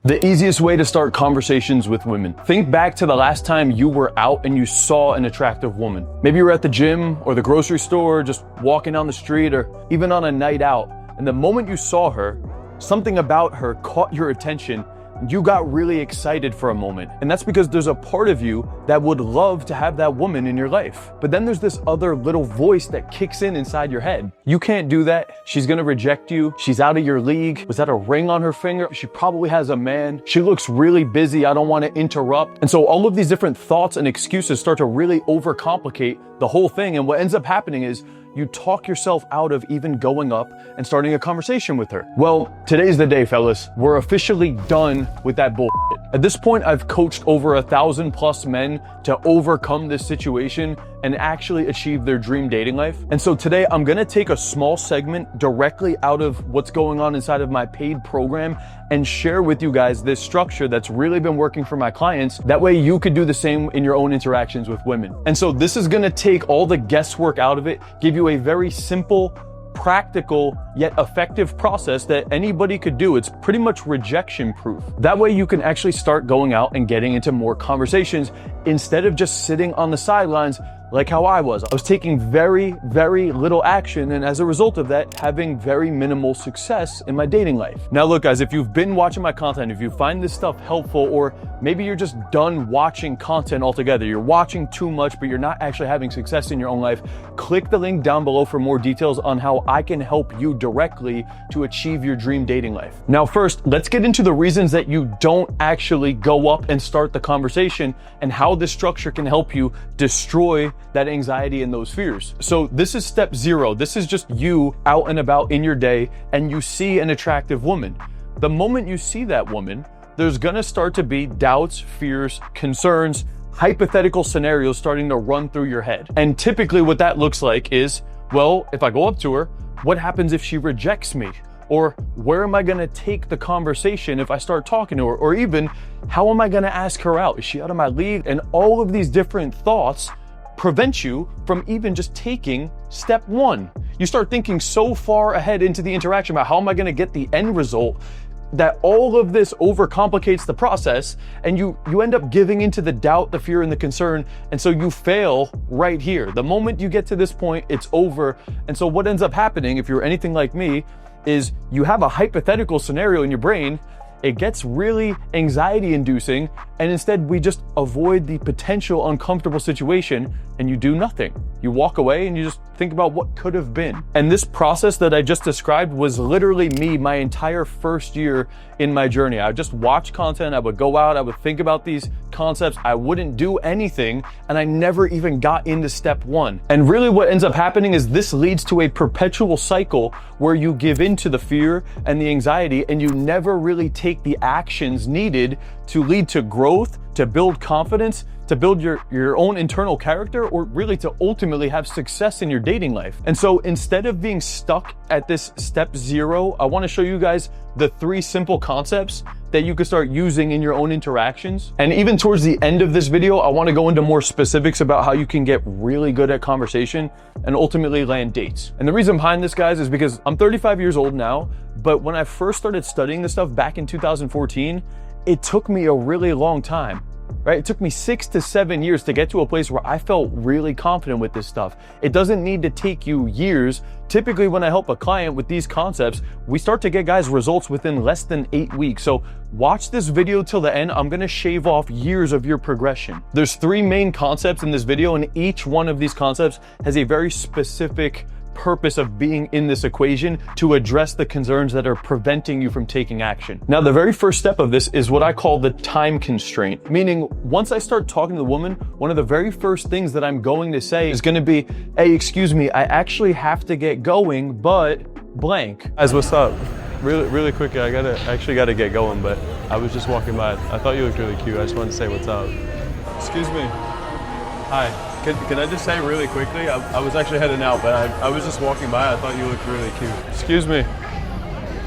The easiest way to start conversations with women. Think back to the last time you were out and you saw an attractive woman. Maybe you were at the gym or the grocery store, just walking down the street, or even on a night out. And the moment you saw her, something about her caught your attention. You got really excited for a moment. And that's because there's a part of you that would love to have that woman in your life. But then there's this other little voice that kicks in inside your head. You can't do that. She's gonna reject you. She's out of your league. Was that a ring on her finger? She probably has a man. She looks really busy. I don't want to interrupt. And so all of these different thoughts and excuses start to really overcomplicate the whole thing. And what ends up happening is you talk yourself out of even going up and starting a conversation with her. Well, today's the day, fellas. We're officially done with that bullshit. At this point, I've coached over 1,000+ men to overcome this situation and actually achieve their dream dating life. And so today I'm gonna take a small segment directly out of what's going on inside of my paid program and share with you guys this structure that's really been working for my clients. That way you could do the same in your own interactions with women. And so this is gonna take all the guesswork out of it, give you a very simple, practical yet effective process that anybody could do. It's pretty much rejection proof. That way you can actually start going out and getting into more conversations instead of just sitting on the sidelines like how I was. I was taking very, very little action, and as a result of that, having very minimal success in my dating life. Now look guys, if you've been watching my content, if you find this stuff helpful, or maybe you're just done watching content altogether, you're watching too much but you're not actually having success in your own life, click the link down below for more details on how I can help you directly to achieve your dream dating life. Now first, let's get into the reasons that you don't actually go up and start the conversation and how this structure can help you destroy that anxiety and those fears. So this is step 0. This is just you out and about in your day and you see an attractive woman. The moment you see that woman, there's gonna start to be doubts, fears, concerns, hypothetical scenarios starting to run through your head. And typically what that looks like is, well, if I go up to her, what happens if she rejects me? Or where am I gonna take the conversation if I start talking to her? Or even, how am I gonna ask her out? Is she out of my league? And all of these different thoughts prevent you from even just taking step 1. You start thinking so far ahead into the interaction about how am I gonna get the end result that all of this overcomplicates the process, and you end up giving into the doubt, the fear, and the concern, and so you fail right here. The moment you get to this point, it's over. And so what ends up happening, if you're anything like me, is you have a hypothetical scenario in your brain. It gets really anxiety inducing, and instead we just avoid the potential uncomfortable situation and you do nothing. You walk away and you just think about what could have been. And this process that I just described was literally me my entire first year in my journey. I would just watch content, I would go out, I would think about these concepts, I wouldn't do anything, and I never even got into step 1. And really what ends up happening is this leads to a perpetual cycle where you give in to the fear and the anxiety and you never really take the actions needed to lead to growth, to build confidence, to build your own internal character, or really to ultimately have success in your dating life. And so instead of being stuck at this step 0, I want to show you guys the 3 simple concepts that you can start using in your own interactions. And even towards the end of this video, I want to go into more specifics about how you can get really good at conversation and ultimately land dates. And the reason behind this, guys, is because I'm 35 years old now, but when I first started studying this stuff back in 2014, it took me a really long time. Right? It took me 6 to 7 years to get to a place where I felt really confident with this stuff. It doesn't need to take you years. Typically, when I help a client with these concepts, we start to get guys results within less than 8 weeks. So watch this video till the end. I'm gonna shave off years of your progression. There's 3 main concepts in this video, and each one of these concepts has a very specific purpose of being in this equation to address the concerns that are preventing you from taking action. Now, the very first step of this is what I call the time constraint, meaning once I start talking to the woman, one of the very first things that I'm going to say is going to be, hey, excuse me, I actually have to get going, but blank. Guys, what's up? Really quick, I actually gotta get going, but I was just walking by. I thought you looked really cute. I just wanted to say what's up. Excuse me. Hi. Can I just say really quickly, I was actually heading out, but I was just walking by. I thought you looked really cute. Excuse me.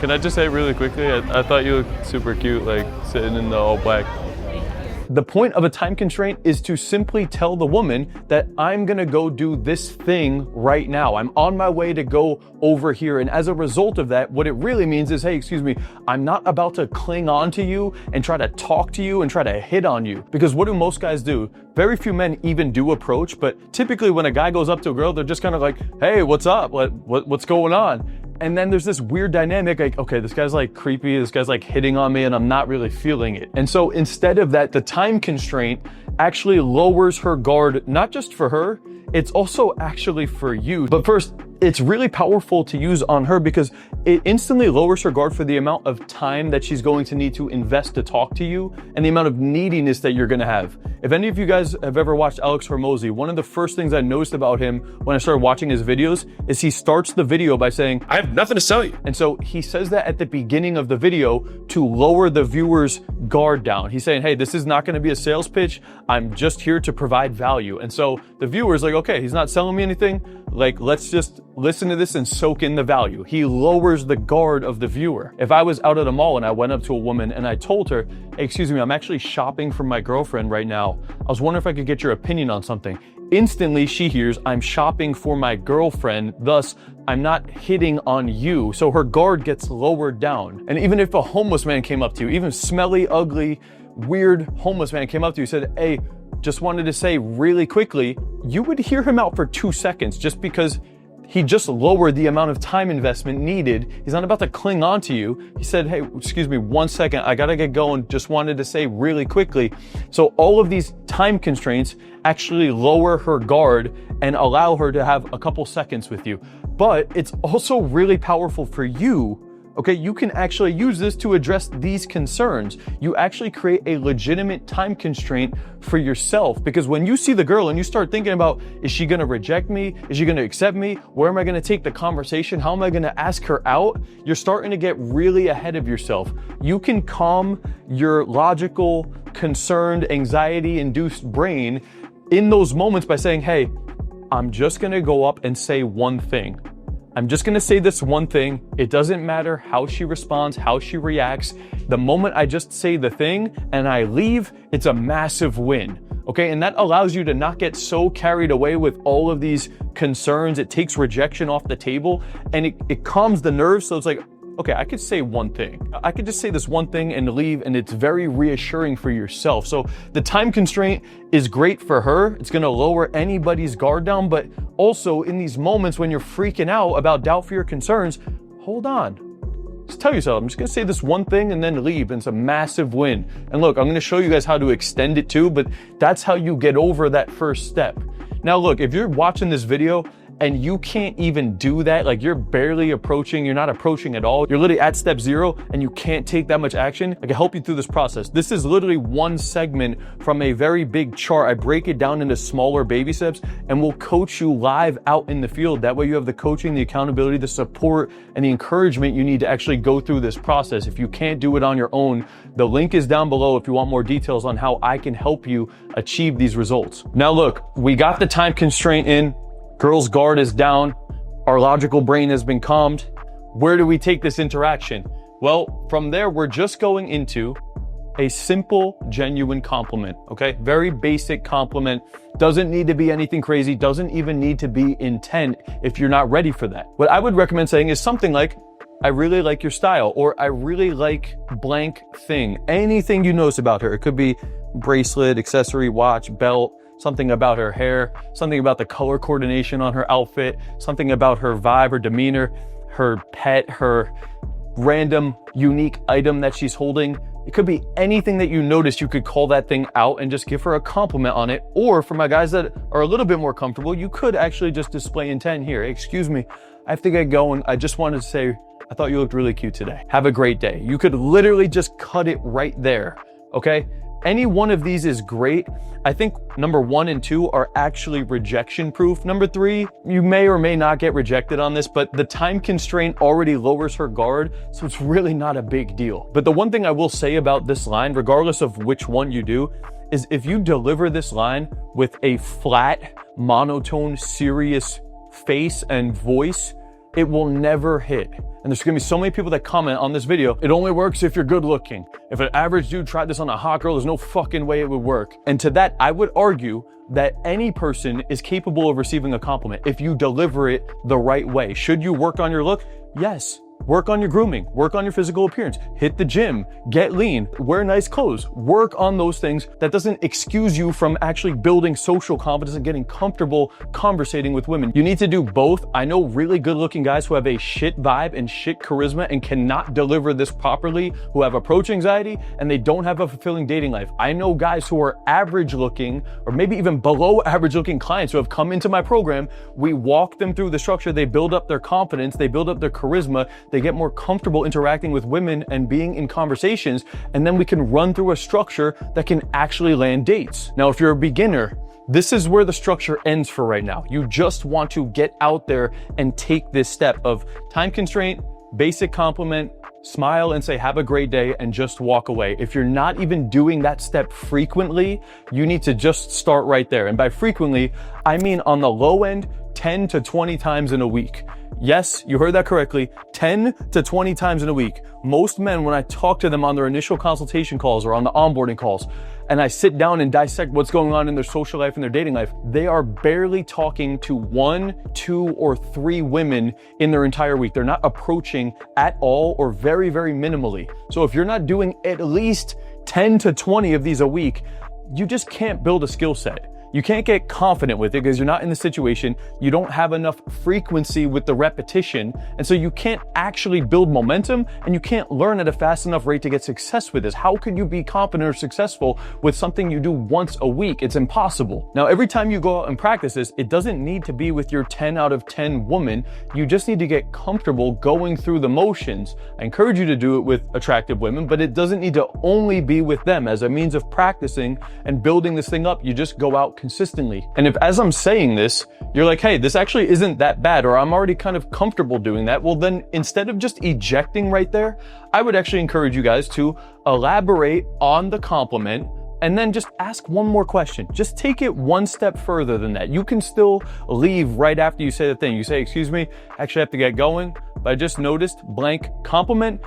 Can I just say really quickly, I thought you looked super cute, like sitting in the all black. The point of a time constraint is to simply tell the woman that I'm gonna go do this thing right now. I'm on my way to go over here. And as a result of that, what it really means is, hey, excuse me, I'm not about to cling on to you and try to talk to you and try to hit on you. Because what do most guys do? Very few men even do approach, but typically when a guy goes up to a girl, they're just kind of like, hey, what's up? What's going on? And then there's this weird dynamic, like, okay, this guy's like creepy, this guy's like hitting on me and I'm not really feeling it. And so instead of that, the time constraint actually lowers her guard, not just for her, it's also actually for you. But first, it's really powerful to use on her because it instantly lowers her guard for the amount of time that she's going to need to invest to talk to you and the amount of neediness that you're gonna have. If any of you guys have ever watched Alex Hormozi, one of the first things I noticed about him when I started watching his videos is he starts the video by saying, I have nothing to sell you. And so he says that at the beginning of the video to lower the viewer's guard down. He's saying, hey, this is not gonna be a sales pitch. I'm just here to provide value. And so the viewer's like, okay, he's not selling me anything. Like, let's just listen to this and soak in the value. He lowers the guard of the viewer. If I was out at a mall and I went up to a woman and I told her, hey, excuse me, I'm actually shopping for my girlfriend right now. I was wondering if I could get your opinion on something. Instantly, she hears, I'm shopping for my girlfriend, thus, I'm not hitting on you. So her guard gets lowered down. And even if a homeless man came up to you, even smelly, ugly, weird homeless man came up to you, said, hey, just wanted to say really quickly, you would hear him out for 2 seconds just because he just lowered the amount of time investment needed. He's not about to cling on to you. He said, hey, excuse me, 1 second, I gotta get going. Just wanted to say really quickly. So all of these time constraints actually lower her guard and allow her to have a couple seconds with you. But it's also really powerful for you. Okay, you can actually use this to address these concerns. You actually create a legitimate time constraint for yourself, because when you see the girl and you start thinking about, is she gonna reject me? Is she gonna accept me? Where am I gonna take the conversation? How am I gonna ask her out? You're starting to get really ahead of yourself. You can calm your logical, concerned, anxiety-induced brain in those moments by saying, hey, I'm just gonna go up and say one thing. I'm just gonna say this one thing. It doesn't matter how she responds, how she reacts. The moment I just say the thing and I leave, it's a massive win. Okay, and that allows you to not get so carried away with all of these concerns. It takes rejection off the table and it calms the nerves. So it's like, okay, I could say one thing. I could just say this one thing and leave, and it's very reassuring for yourself. So the time constraint is great for her. It's gonna lower anybody's guard down, but also in these moments when you're freaking out about doubt, fear, concerns, hold on. Just tell yourself, I'm just gonna say this one thing and then leave, and it's a massive win. And look, I'm gonna show you guys how to extend it too, but that's how you get over that first step. Now look, if you're watching this video and you can't even do that, like you're barely approaching, you're not approaching at all, you're literally at step 0 and you can't take that much action, I can help you through this process. This is literally one segment from a very big chart. I break it down into smaller baby steps and we'll coach you live out in the field. That way you have the coaching, the accountability, the support, and the encouragement you need to actually go through this process. If you can't do it on your own, the link is down below if you want more details on how I can help you achieve these results. Now look, we got the time constraint in, girl's guard is down, our logical brain has been calmed. Where do we take this interaction? Well, from there, we're just going into a simple, genuine compliment, okay? Very basic compliment. Doesn't need to be anything crazy, doesn't even need to be intent if you're not ready for that. What I would recommend saying is something like, I really like your style, or I really like blank thing. Anything you notice about her. It could be bracelet, accessory, watch, belt, something about her hair, something about the color coordination on her outfit, something about her vibe, her demeanor, her pet, her random unique item that she's holding. It could be anything that you notice. You could call that thing out and just give her a compliment on it. Or for my guys that are a little bit more comfortable, you could actually just display intent here. Hey, excuse me, I have to get going. I just wanted to say, I thought you looked really cute today. Have a great day. You could literally just cut it right there, okay? Any one of these is great. I think number 1 and 2 are actually rejection proof. Number 3, you may or may not get rejected on this, but the time constraint already lowers her guard, so it's really not a big deal. But the one thing I will say about this line, regardless of which one you do, is if you deliver this line with a flat, monotone, serious face and voice, it will never hit. And there's gonna be so many people that comment on this video, it only works if you're good looking. If an average dude tried this on a hot girl, there's no fucking way it would work. And to that, I would argue that any person is capable of receiving a compliment if you deliver it the right way. Should you work on your look? Yes. Work on your grooming, work on your physical appearance, hit the gym, get lean, wear nice clothes, work on those things. That doesn't excuse you from actually building social confidence and getting comfortable conversating with women. You need to do both. I know really good looking guys who have a shit vibe and shit charisma and cannot deliver this properly, who have approach anxiety and they don't have a fulfilling dating life. I know guys who are average looking or maybe even below average looking clients who have come into my program. We walk them through the structure, they build up their confidence, they build up their charisma, they get more comfortable interacting with women and being in conversations, and then we can run through a structure that can actually land dates. Now, if you're a beginner, this is where the structure ends for right now. You just want to get out there and take this step of time constraint, basic compliment, smile and say, have a great day, and just walk away. If you're not even doing that step frequently, you need to just start right there. And by frequently, I mean on the low end, 10 to 20 times in a week. Yes, you heard that correctly. 10 to 20 times in a week. Most men, when I talk to them on their initial consultation calls or on the onboarding calls, and I sit down and dissect what's going on in their social life and their dating life, they are barely talking to 1, 2, or 3 women in their entire week. They're not approaching at all or very, very minimally. So if you're not doing at least 10 to 20 of these a week, you just can't build a skill set. You can't get confident with it because you're not in the situation. You don't have enough frequency with the repetition. And so you can't actually build momentum and you can't learn at a fast enough rate to get success with this. How could you be confident or successful with something you do once a week? It's impossible. Now, every time you go out and practice this, it doesn't need to be with your 10 out of 10 woman. You just need to get comfortable going through the motions. I encourage you to do it with attractive women, but it doesn't need to only be with them. As a means of practicing and building this thing up, you just go out consistently. And if as I'm saying this, you're like, hey, this actually isn't that bad, or I'm already kind of comfortable doing that, well then instead of just ejecting right there, I would actually encourage you guys to elaborate on the compliment and then just ask one more question. Just take it one step further than that. You can still leave right after you say the thing. You say, excuse me, I actually have to get going, but I just noticed blank compliment.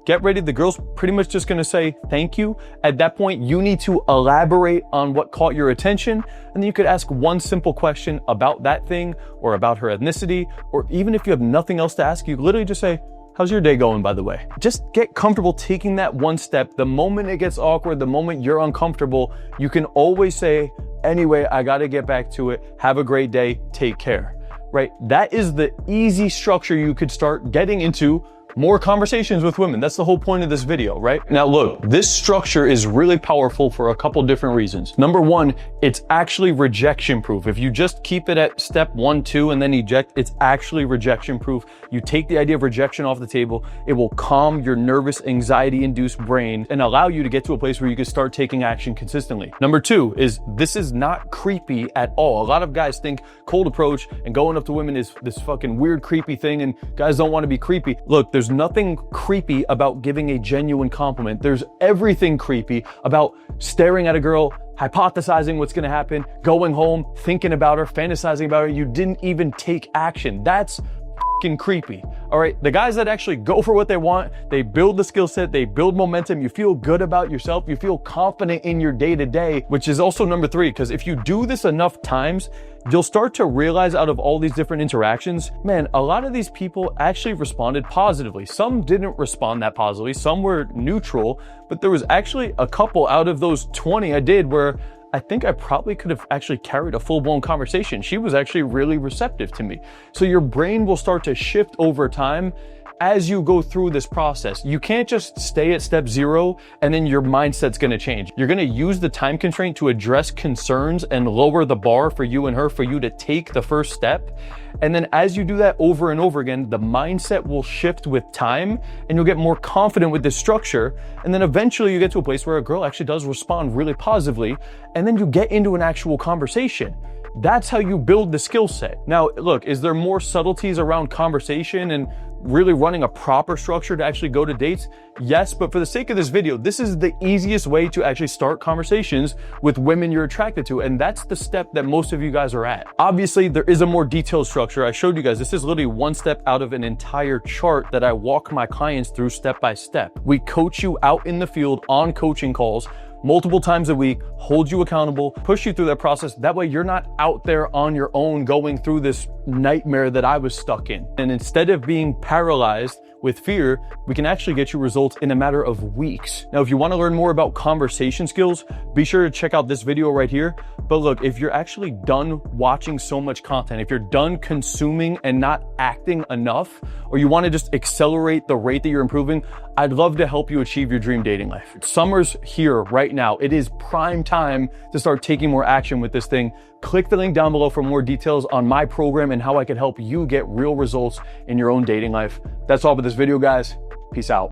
Get ready. The girl's pretty much just going to say thank you. At that point, you need to elaborate on what caught your attention. And then you could ask one simple question about that thing or about her ethnicity. Or even if you have nothing else to ask, you literally just say, how's your day going, by the way? Just get comfortable taking that one step. The moment it gets awkward, the moment you're uncomfortable, you can always say, anyway, I got to get back to it. Have a great day. Take care. Right? That is the easy structure you could start getting into more conversations with women. That's the whole point of this video, right? Now look, this structure is really powerful for a couple different reasons. Number one, it's actually rejection proof. If you just keep it at step 1, 2, and then eject, it's actually rejection proof. You take the idea of rejection off the table, it will calm your nervous, anxiety-induced brain and allow you to get to a place where you can start taking action consistently. Number two is this is not creepy at all. A lot of guys think cold approach and going up to women is this fucking weird, creepy thing, and guys don't want to be creepy. Look, there's nothing creepy about giving a genuine compliment. There's everything creepy about staring at a girl, hypothesizing what's going to happen, going home, thinking about her, fantasizing about her. You didn't even take action. That's fucking creepy. All right. The guys that actually go for what they want, they build the skill set, they build momentum. You feel good about yourself. You feel confident in your day to day, which is also number 3. Because if you do this enough times, you'll start to realize out of all these different interactions, man, a lot of these people actually responded positively. Some didn't respond that positively. Some were neutral, but there was actually a couple out of those 20 I did where I think I probably could have actually carried a full-blown conversation. She was actually really receptive to me. So your brain will start to shift over time as you go through this process. You can't just stay at step 0 and then your mindset's gonna change. You're gonna use the time constraint to address concerns and lower the bar for you and her, for you to take the first step. And then as you do that over and over again, the mindset will shift with time and you'll get more confident with this structure. And then eventually you get to a place where a girl actually does respond really positively. And then you get into an actual conversation. That's how you build the skill set. Now, look, is there more subtleties around conversation and really running a proper structure to actually go to dates? Yes, but for the sake of this video, this is the easiest way to actually start conversations with women you're attracted to. And that's the step that most of you guys are at. Obviously, there is a more detailed structure. I showed you guys, this is literally one step out of an entire chart that I walk my clients through step by step. We coach you out in the field on coaching calls multiple times a week, hold you accountable, push you through that process. That way you're not out there on your own going through this nightmare that I was stuck in. And instead of being paralyzed with fear, we can actually get you results in a matter of weeks. Now, if you want to learn more about conversation skills, be sure to check out this video right here. But look, if you're actually done watching so much content, if you're done consuming and not acting enough, or you want to just accelerate the rate that you're improving, I'd love to help you achieve your dream dating life. Summer's here right now. It is prime time to start taking more action with this thing. Click the link down below for more details on my program and how I can help you get real results in your own dating life. That's all for this video, guys. Peace out.